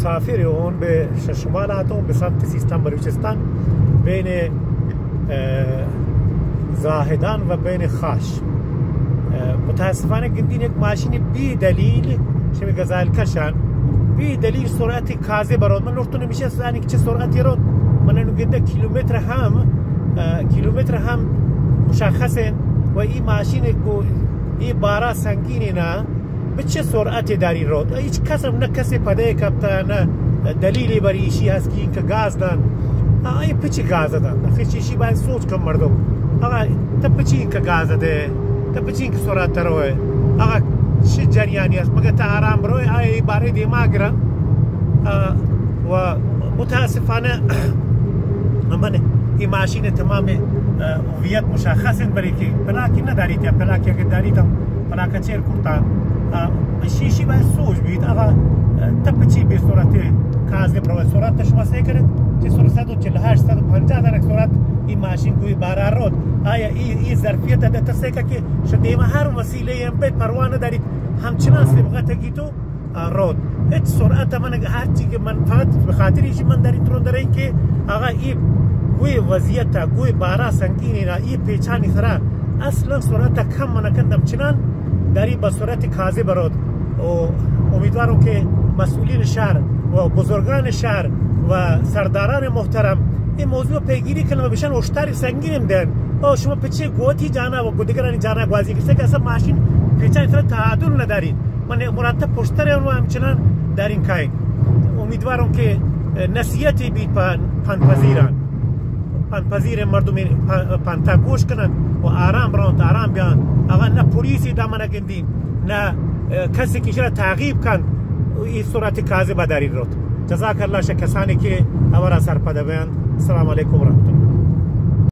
مسافر اون به شمال هاتم به سمت سیستان بلوچستان بین زاهدان و بین خاش. متاسفانه گندین یک ماشین بی دلیل شمی گزال کشان بی دلیل سرعت کازه برود. من نورتون میشه سانی که چه سرعتی رود من اینو گنده کیلومتر هم مشخصه و این ماشین کو این بارا سنگینی نه به چه سرعتی داری رود. هیچ کس هم نه کسی پده کبتا نه دلیلی بریشی هست که این که گاز دن این پچی گاز دن خیشی باید سوچ کن مردم آقا تا پچی این که گاز ده تا پچی این که سرعت روه آقا چه جریانی هست مگه تا آرام روی ای باره دیماغ را و متاسفانه من این ماشین تمام هویت مشخص برای که پلاکی ندارید یا پلاکی اگر دارید هم پلاکا چیر کرتان شیشی باید سوچ بید آقا تا پچی به سرعت کازه برای سرعت شما سعی کرد که 148 150 درک سرعت این ماشین کوی بارا رود آیا این ظرفیت ده تسکه که شدیم هر وسیله هم بید پروانه دارید همچنان سبقت گیتو رود هیچ سرعت من هر چی که من فقط به خاطر ایشی من دارید ترون دارین که آقا این کوی وضعیت کوی بارا سنگینی را این پیچانی خرا اصلا سرعت کم منکندم چنان داری با سرعت کازه برود و امیدوارم که مسئولین شهر و بزرگان شهر و سرداران محترم این موضوع پیگیری کنن و بشن اشتری سنگین دن شما پچه گوتی جانا و گودگرانی جانا گوازی کسی که اصلا ماشین پیچانی طرح تعادل ندارید من مرتب پشتر اون همچنان دارین کاین. امیدوارم که نصیحتی بید پنپذیر مردم پنتا گوش کنن و آرام راند آرام بیان آقا نه پولیسی دامنه گندین نه کسی که شده تعقیب کن این صورت کازه بداری رود. جزاک الله کسانی که اولا سرپده بیان. السلام علیکم و رحمت الله.